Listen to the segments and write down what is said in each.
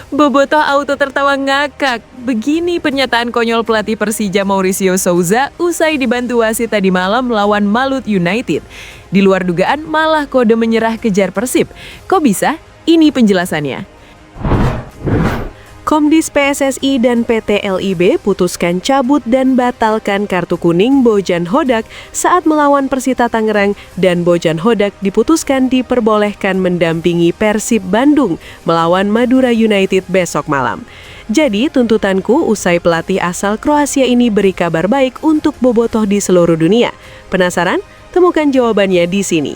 Bobotoh auto tertawa ngakak. Begini pernyataan konyol pelatih Persija Mauricio Souza usai dibantu wasit tadi malam melawan Malut United. Di luar dugaan malah kode menyerah kejar Persib. Kok bisa? Ini penjelasannya. Komdis PSSI dan PT LIB putuskan cabut dan batalkan kartu kuning Bojan Hodak saat melawan Persita Tangerang, dan Bojan Hodak diputuskan diperbolehkan mendampingi Persib Bandung melawan Madura United besok malam. Jadi tuntutanku usai pelatih asal Kroasia ini beri kabar baik untuk bobotoh di seluruh dunia. Penasaran? Temukan jawabannya di sini.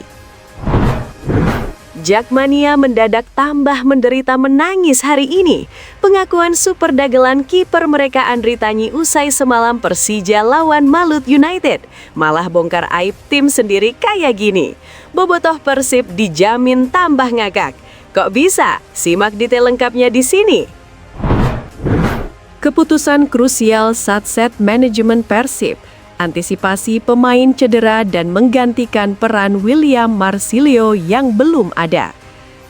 Jakmania mendadak tambah menderita menangis hari ini. Pengakuan super dagelan kiper mereka Andri Tanyi usai semalam Persija lawan Malut United malah bongkar aib tim sendiri kayak gini. Bobotoh Persib dijamin tambah ngakak. Kok bisa? Simak detail lengkapnya di sini. Keputusan krusial Satset Manajemen Persib, antisipasi pemain cedera dan menggantikan peran William Marsilio yang belum ada.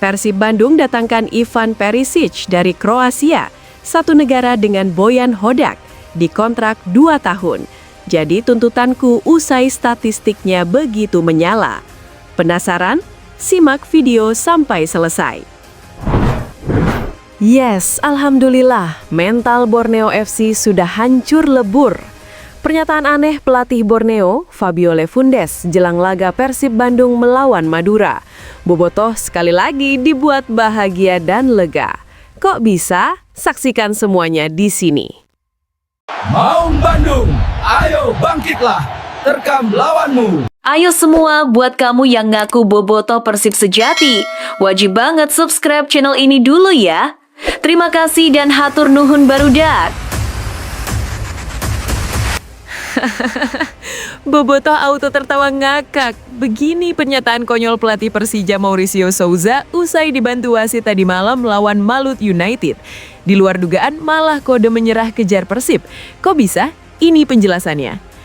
Persib Bandung datangkan Ivan Perisic dari Kroasia, satu negara dengan Bojan Hodak, dikontrak 2 tahun. Jadi tuntutanku usai statistiknya begitu menyala. Penasaran? Simak video sampai selesai. Yes, alhamdulillah, mental Borneo FC sudah hancur lebur. Pernyataan aneh pelatih Borneo, Fabio Lefundes, jelang laga Persib Bandung melawan Madura. Bobotoh sekali lagi dibuat bahagia dan lega. Kok bisa? Saksikan semuanya di sini. Maung Bandung, ayo bangkitlah, terkam lawanmu. Ayo semua, buat kamu yang ngaku bobotoh Persib sejati, wajib banget subscribe channel ini dulu ya. Terima kasih dan hatur nuhun barudak. Bobotoh auto tertawa ngakak. Begini pernyataan konyol pelatih Persija Mauricio Souza usai dibantu wasit tadi malam melawan Malut United. Di luar dugaan malah kode menyerah kejar Persib. Kok bisa? Ini penjelasannya.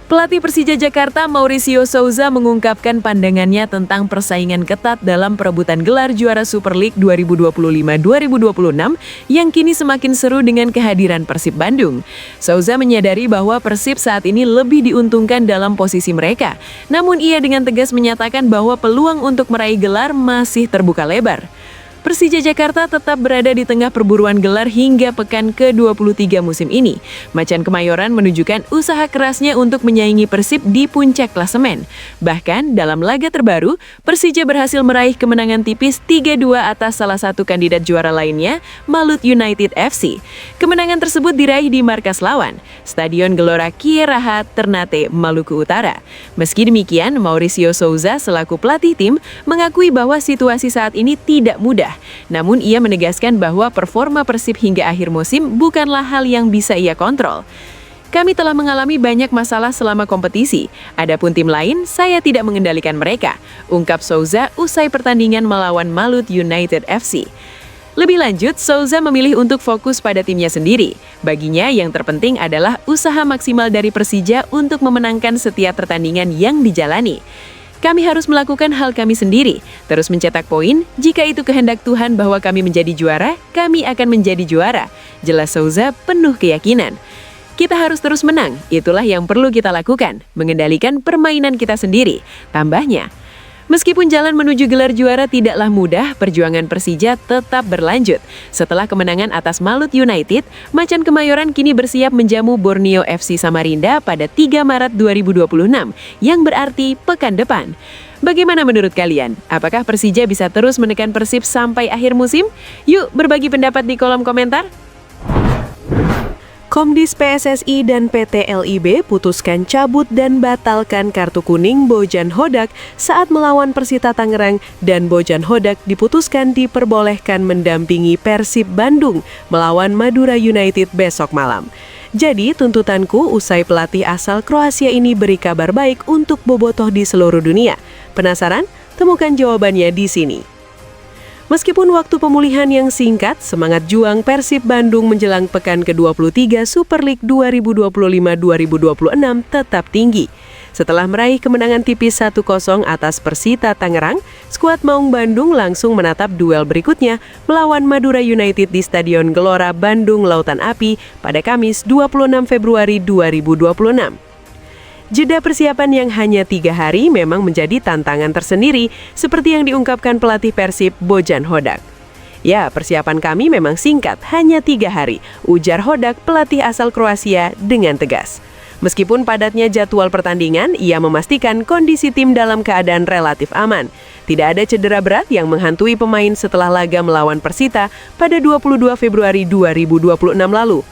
Pelatih Persija Jakarta Mauricio Souza mengungkapkan pandangannya tentang persaingan ketat dalam perebutan gelar juara Super League 2025-2026 yang kini semakin seru dengan kehadiran Persib Bandung. Souza menyadari bahwa Persib saat ini lebih diuntungkan dalam posisi mereka, namun ia dengan tegas menyatakan bahwa peluang untuk meraih gelar masih terbuka lebar. Persija Jakarta tetap berada di tengah perburuan gelar hingga pekan ke-23 musim ini. Macan Kemayoran menunjukkan usaha kerasnya untuk menyaingi Persib di puncak klasemen. Bahkan dalam laga terbaru, Persija berhasil meraih kemenangan tipis 3-2 atas salah satu kandidat juara lainnya, Malut United FC. Kemenangan tersebut diraih di markas lawan, Stadion Gelora Kieraha, Ternate, Maluku Utara. Meski demikian, Mauricio Souza selaku pelatih tim mengakui bahwa situasi saat ini tidak mudah. Namun ia menegaskan bahwa performa Persib hingga akhir musim bukanlah hal yang bisa ia kontrol. Kami telah mengalami banyak masalah selama kompetisi. Adapun tim lain, saya tidak mengendalikan mereka, ungkap Souza usai pertandingan melawan Malut United FC. Lebih lanjut, Souza memilih untuk fokus pada timnya sendiri. Baginya yang terpenting adalah usaha maksimal dari Persija untuk memenangkan setiap pertandingan yang dijalani. Kami harus melakukan hal kami sendiri, terus mencetak poin. Jika itu kehendak Tuhan bahwa kami menjadi juara, kami akan menjadi juara. Jelas Souza penuh keyakinan. Kita harus terus menang, itulah yang perlu kita lakukan, mengendalikan permainan kita sendiri, tambahnya. Meskipun jalan menuju gelar juara tidaklah mudah, perjuangan Persija tetap berlanjut. Setelah kemenangan atas Malut United, Macan Kemayoran kini bersiap menjamu Borneo FC Samarinda pada 3 Maret 2026, yang berarti pekan depan. Bagaimana menurut kalian? Apakah Persija bisa terus menekan Persib sampai akhir musim? Yuk berbagi pendapat di kolom komentar. Komdis PSSI dan PT LIB putuskan cabut dan batalkan kartu kuning Bojan Hodak saat melawan Persita Tangerang, dan Bojan Hodak diputuskan diperbolehkan mendampingi Persib Bandung melawan Madura United besok malam. Jadi tuntutanku usai pelatih asal Kroasia ini beri kabar baik untuk bobotoh di seluruh dunia. Penasaran? Temukan jawabannya di sini. Meskipun waktu pemulihan yang singkat, semangat juang Persib Bandung menjelang pekan ke-23 Super League 2025-2026 tetap tinggi. Setelah meraih kemenangan tipis 1-0 atas Persita Tangerang, skuad Maung Bandung langsung menatap duel berikutnya melawan Madura United di Stadion Gelora Bandung Lautan Api pada Kamis 26 Februari 2026. Jeda persiapan yang hanya 3 hari memang menjadi tantangan tersendiri, seperti yang diungkapkan pelatih Persib Bojan Hodak. Ya, persiapan kami memang singkat, hanya 3 hari, ujar Hodak pelatih asal Kroasia dengan tegas. Meskipun padatnya jadwal pertandingan, ia memastikan kondisi tim dalam keadaan relatif aman. Tidak ada cedera berat yang menghantui pemain setelah laga melawan Persita pada 22 Februari 2026 lalu.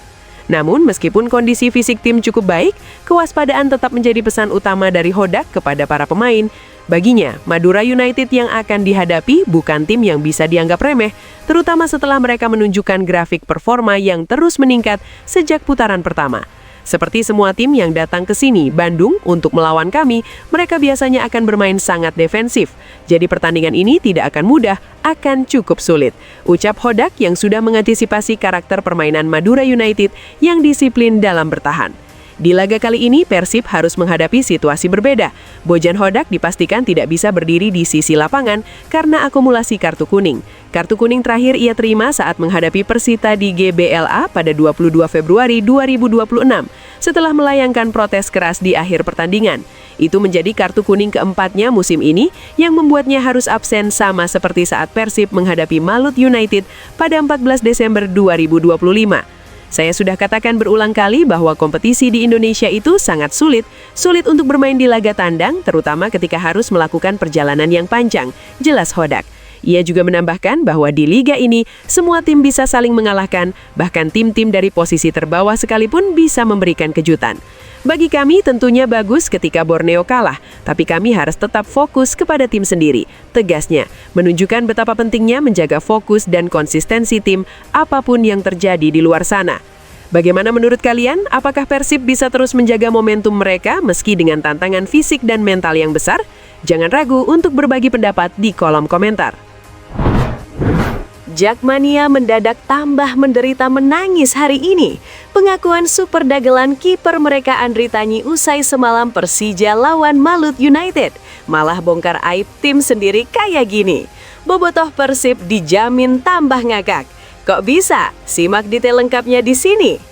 Namun, meskipun kondisi fisik tim cukup baik, kewaspadaan tetap menjadi pesan utama dari Hodak kepada para pemain. Baginya, Madura United yang akan dihadapi bukan tim yang bisa dianggap remeh, terutama setelah mereka menunjukkan grafik performa yang terus meningkat sejak putaran pertama. Seperti semua tim yang datang ke sini, Bandung, untuk melawan kami, mereka biasanya akan bermain sangat defensif. Jadi pertandingan ini tidak akan mudah, akan cukup sulit. Ucap Hodak yang sudah mengantisipasi karakter permainan Madura United yang disiplin dalam bertahan. Di laga kali ini, Persib harus menghadapi situasi berbeda. Bojan Hodak dipastikan tidak bisa berdiri di sisi lapangan karena akumulasi kartu kuning. Kartu kuning terakhir ia terima saat menghadapi Persita di GBLA pada 22 Februari 2026, setelah melayangkan protes keras di akhir pertandingan. Itu menjadi kartu kuning keempatnya musim ini yang membuatnya harus absen sama seperti saat Persib menghadapi Malut United pada 14 Desember 2025. Saya sudah katakan berulang kali bahwa kompetisi di Indonesia itu sangat sulit untuk bermain di laga tandang, terutama ketika harus melakukan perjalanan yang panjang, jelas Hodak. Ia juga menambahkan bahwa di liga ini, semua tim bisa saling mengalahkan, bahkan tim-tim dari posisi terbawah sekalipun bisa memberikan kejutan. Bagi kami tentunya bagus ketika Borneo kalah, tapi kami harus tetap fokus kepada tim sendiri, tegasnya, menunjukkan betapa pentingnya menjaga fokus dan konsistensi tim apapun yang terjadi di luar sana. Bagaimana menurut kalian? Apakah Persib bisa terus menjaga momentum mereka meski dengan tantangan fisik dan mental yang besar? Jangan ragu untuk berbagi pendapat di kolom komentar. Jakmania mendadak tambah menderita menangis hari ini. Pengakuan super dagelan kiper mereka Andri Tani usai semalam Persija lawan Malut United. Malah bongkar aib tim sendiri kayak gini. Bobotoh Persib dijamin tambah ngakak. Kok bisa? Simak detail lengkapnya di sini.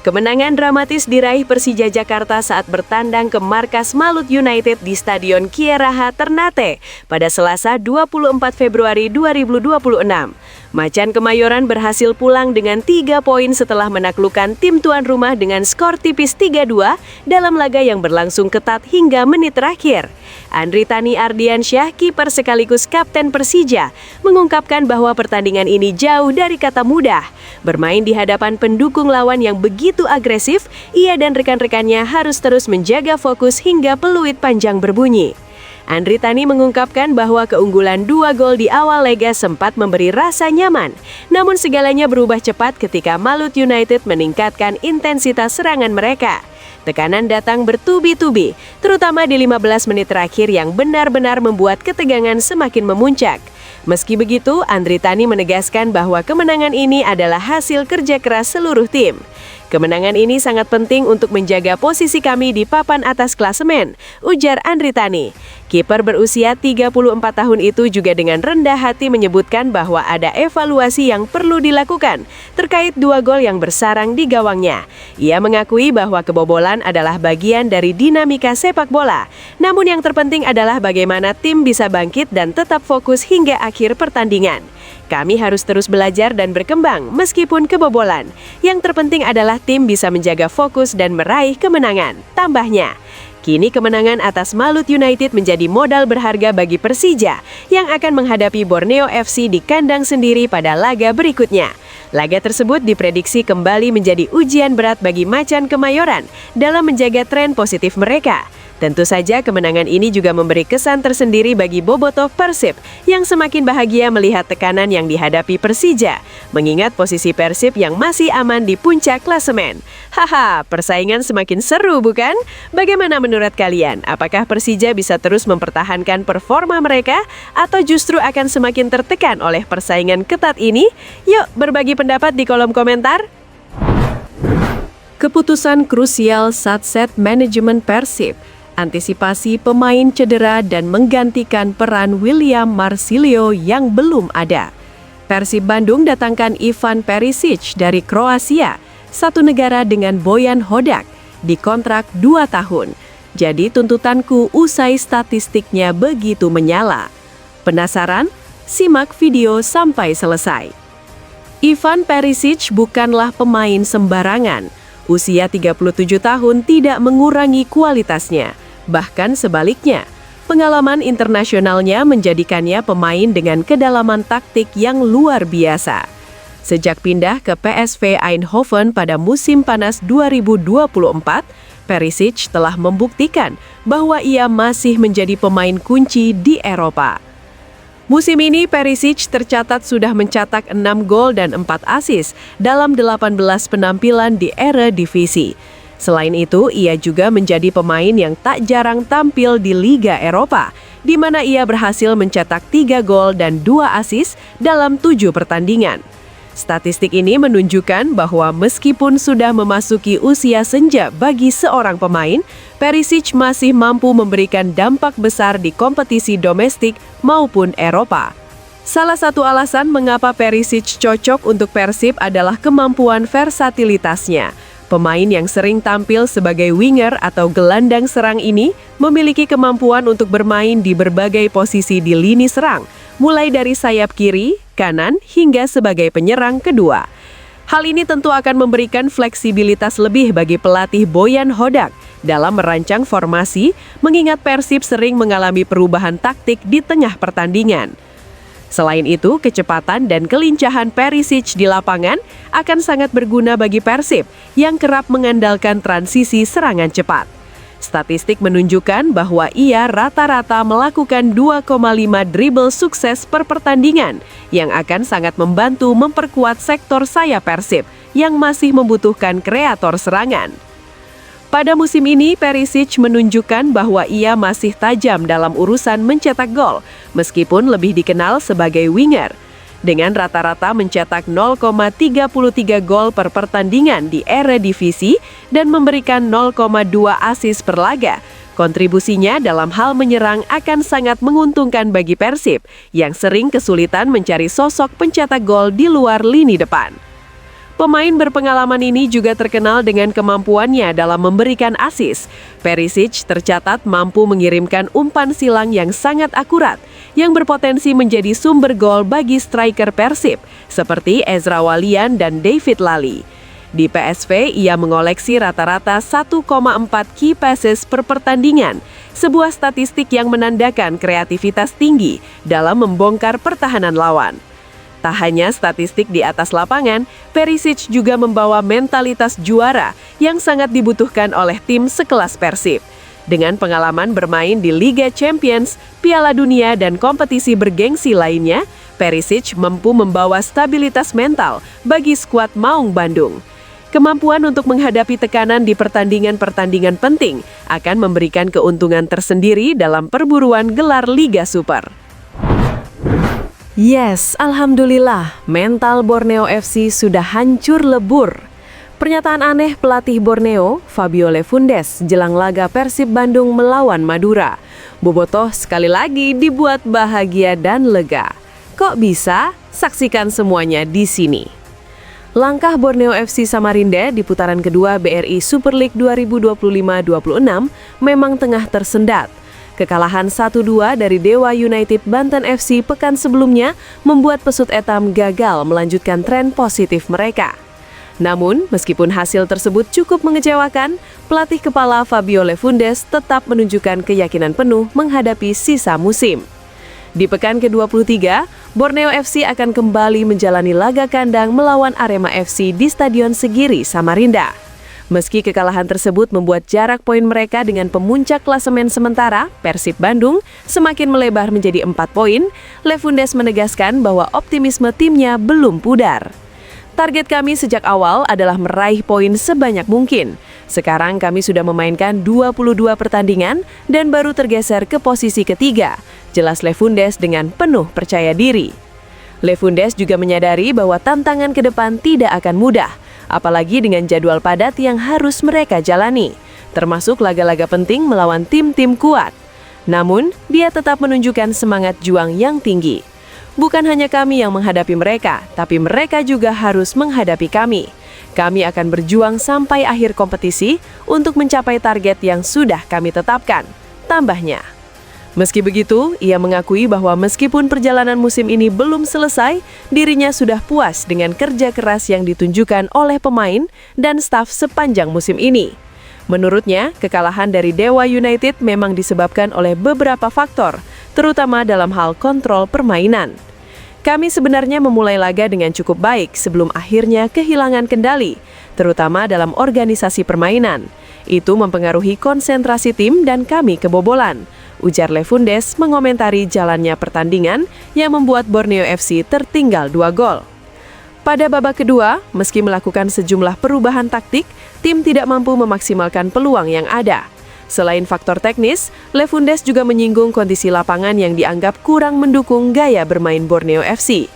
Kemenangan dramatis diraih Persija Jakarta saat bertandang ke markas Malut United di Stadion Kieraha Ternate pada Selasa 24 Februari 2026. Macan Kemayoran berhasil pulang dengan 3 poin setelah menaklukkan tim tuan rumah dengan skor tipis 3-2 dalam laga yang berlangsung ketat hingga menit terakhir. Andri Tani Ardiansyah, kiper sekaligus kapten Persija, mengungkapkan bahwa pertandingan ini jauh dari kata mudah. Bermain di hadapan pendukung lawan yang begitu agresif, ia dan rekan-rekannya harus terus menjaga fokus hingga peluit panjang berbunyi. Andri Tani mengungkapkan bahwa keunggulan 2 gol di awal laga sempat memberi rasa nyaman. Namun segalanya berubah cepat ketika Malut United meningkatkan intensitas serangan mereka. Tekanan datang bertubi-tubi, terutama di 15 menit terakhir yang benar-benar membuat ketegangan semakin memuncak. Meski begitu, Andri Tani menegaskan bahwa kemenangan ini adalah hasil kerja keras seluruh tim. Kemenangan ini sangat penting untuk menjaga posisi kami di papan atas klasemen, ujar Andri Tani. Kiper berusia 34 tahun itu juga dengan rendah hati menyebutkan bahwa ada evaluasi yang perlu dilakukan terkait 2 gol yang bersarang di gawangnya. Ia mengakui bahwa kebobolan adalah bagian dari dinamika sepak bola. Namun yang terpenting adalah bagaimana tim bisa bangkit dan tetap fokus hingga akhir pertandingan. Kami harus terus belajar dan berkembang meskipun kebobolan. Yang terpenting adalah tim bisa menjaga fokus dan meraih kemenangan, tambahnya. Kini kemenangan atas Malut United menjadi modal berharga bagi Persija yang akan menghadapi Borneo FC di kandang sendiri pada laga berikutnya. Laga tersebut diprediksi kembali menjadi ujian berat bagi Macan Kemayoran dalam menjaga tren positif mereka. Tentu saja kemenangan ini juga memberi kesan tersendiri bagi bobotoh Persib yang semakin bahagia melihat tekanan yang dihadapi Persija, mengingat posisi Persib yang masih aman di puncak klasemen. Haha, persaingan semakin seru bukan? Bagaimana menurut kalian? Apakah Persija bisa terus mempertahankan performa mereka atau justru akan semakin tertekan oleh persaingan ketat ini? Yuk berbagi pendapat di kolom komentar. Keputusan krusial Satset Manajemen Persib. antisipasi pemain cedera dan menggantikan peran William Marsilio yang belum ada. Persib Bandung datangkan Ivan Perisic dari Kroasia, satu negara dengan Bojan Hodak, dikontrak 2 tahun. Jadi tuntutanku usai statistiknya begitu menyala. Penasaran? Simak video sampai selesai. Ivan Perisic bukanlah pemain sembarangan. Usia 37 tahun tidak mengurangi kualitasnya. Bahkan sebaliknya, pengalaman internasionalnya menjadikannya pemain dengan kedalaman taktik yang luar biasa. Sejak pindah ke PSV Eindhoven pada musim panas 2024, Perisic telah membuktikan bahwa ia masih menjadi pemain kunci di Eropa. Musim ini Perisic tercatat sudah mencetak 6 gol dan 4 assist dalam 18 penampilan di Eredivisie. Selain itu, ia juga menjadi pemain yang tak jarang tampil di Liga Eropa, di mana ia berhasil mencetak 3 gol dan 2 assist dalam 7 pertandingan. Statistik ini menunjukkan bahwa meskipun sudah memasuki usia senja bagi seorang pemain, Perisic masih mampu memberikan dampak besar di kompetisi domestik maupun Eropa. Salah satu alasan mengapa Perisic cocok untuk Persib adalah kemampuan versatilitasnya. Pemain yang sering tampil sebagai winger atau gelandang serang ini memiliki kemampuan untuk bermain di berbagai posisi di lini serang, mulai dari sayap kiri, kanan, hingga sebagai penyerang kedua. Hal ini tentu akan memberikan fleksibilitas lebih bagi pelatih Bojan Hodak dalam merancang formasi, mengingat Persib sering mengalami perubahan taktik di tengah pertandingan. Selain itu, kecepatan dan kelincahan Perisic di lapangan akan sangat berguna bagi Persib yang kerap mengandalkan transisi serangan cepat. Statistik menunjukkan bahwa ia rata-rata melakukan 2,5 dribble sukses per pertandingan yang akan sangat membantu memperkuat sektor sayap Persib yang masih membutuhkan kreator serangan. Pada musim ini, Perisic menunjukkan bahwa ia masih tajam dalam urusan mencetak gol, meskipun lebih dikenal sebagai winger. Dengan rata-rata mencetak 0,33 gol per pertandingan di Eredivisie dan memberikan 0,2 assist per laga, kontribusinya dalam hal menyerang akan sangat menguntungkan bagi Persib, yang sering kesulitan mencari sosok pencetak gol di luar lini depan. Pemain berpengalaman ini juga terkenal dengan kemampuannya dalam memberikan assist. Perisic tercatat mampu mengirimkan umpan silang yang sangat akurat, yang berpotensi menjadi sumber gol bagi striker Persib, seperti Ezra Walian dan David Lally. Di PSV, ia mengoleksi rata-rata 1,4 key passes per pertandingan, sebuah statistik yang menandakan kreativitas tinggi dalam membongkar pertahanan lawan. Tak hanya statistik di atas lapangan, Perisic juga membawa mentalitas juara yang sangat dibutuhkan oleh tim sekelas Persib. Dengan pengalaman bermain di Liga Champions, Piala Dunia, dan kompetisi bergengsi lainnya, Perisic mampu membawa stabilitas mental bagi skuad Maung Bandung. Kemampuan untuk menghadapi tekanan di pertandingan-pertandingan penting akan memberikan keuntungan tersendiri dalam perburuan gelar Liga Super. Yes, alhamdulillah, mental Borneo FC sudah hancur lebur. Pernyataan aneh pelatih Borneo, Fabio Lefundes, jelang laga Persib Bandung melawan Madura. Bobotoh sekali lagi dibuat bahagia dan lega. Kok bisa? Saksikan semuanya di sini. Langkah Borneo FC Samarinda di putaran kedua BRI Super League 2025-26 memang tengah tersendat. Kekalahan 1-2 dari Dewa United Banten FC pekan sebelumnya membuat pesut etam gagal melanjutkan tren positif mereka. Namun, meskipun hasil tersebut cukup mengecewakan, pelatih kepala Fabio Lefundes tetap menunjukkan keyakinan penuh menghadapi sisa musim. Di pekan ke-23, Borneo FC akan kembali menjalani laga kandang melawan Arema FC di Stadion Segiri, Samarinda. Meski kekalahan tersebut membuat jarak poin mereka dengan pemuncak klasemen sementara, Persib Bandung, semakin melebar menjadi 4 poin, Lefundes menegaskan bahwa optimisme timnya belum pudar. Target kami sejak awal adalah meraih poin sebanyak mungkin. Sekarang kami sudah memainkan 22 pertandingan dan baru tergeser ke posisi ketiga, jelas Lefundes dengan penuh percaya diri. Lefundes juga menyadari bahwa tantangan ke depan tidak akan mudah, apalagi dengan jadwal padat yang harus mereka jalani. termasuk laga-laga penting melawan tim-tim kuat. Namun, dia tetap menunjukkan semangat juang yang tinggi. Bukan hanya kami yang menghadapi mereka, tapi mereka juga harus menghadapi kami. Kami akan berjuang sampai akhir kompetisi untuk mencapai target yang sudah kami tetapkan, tambahnya. Meski begitu, ia mengakui bahwa meskipun perjalanan musim ini belum selesai, dirinya sudah puas dengan kerja keras yang ditunjukkan oleh pemain dan staf sepanjang musim ini. Menurutnya, kekalahan dari Dewa United memang disebabkan oleh beberapa faktor, terutama dalam hal kontrol permainan. Kami sebenarnya memulai laga dengan cukup baik sebelum akhirnya kehilangan kendali, terutama dalam organisasi permainan. Itu mempengaruhi konsentrasi tim dan kami kebobolan, ujar Lefundes mengomentari jalannya pertandingan yang membuat Borneo FC tertinggal 2 gol. Pada babak kedua, meski melakukan sejumlah perubahan taktik, tim tidak mampu memaksimalkan peluang yang ada. Selain faktor teknis, Lefundes juga menyinggung kondisi lapangan yang dianggap kurang mendukung gaya bermain Borneo FC.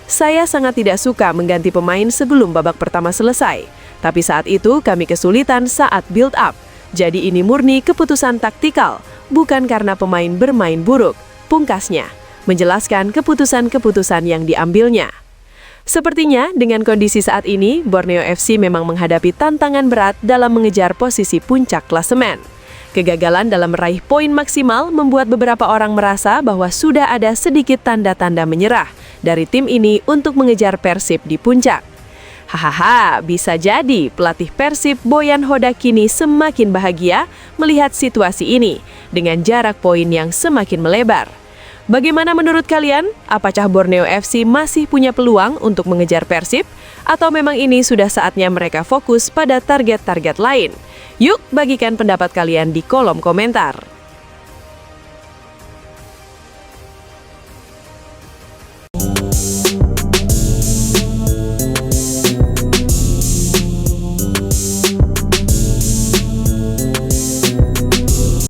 Saya sangat tidak suka mengganti pemain sebelum babak pertama selesai, tapi saat itu kami kesulitan saat build up. Jadi ini murni keputusan taktikal, bukan karena pemain bermain buruk, pungkasnya, menjelaskan keputusan-keputusan yang diambilnya. Sepertinya dengan kondisi saat ini, Borneo FC memang menghadapi tantangan berat dalam mengejar posisi puncak klasemen. Kegagalan dalam meraih poin maksimal membuat beberapa orang merasa bahwa sudah ada sedikit tanda-tanda menyerah dari tim ini untuk mengejar Persib di puncak. Hahaha, bisa jadi pelatih Persib Boyan Hodak kini semakin bahagia melihat situasi ini dengan jarak poin yang semakin melebar. Bagaimana menurut kalian? Apakah Borneo FC masih punya peluang untuk mengejar Persib? Atau memang ini sudah saatnya mereka fokus pada target-target lain? Yuk, bagikan pendapat kalian di kolom komentar.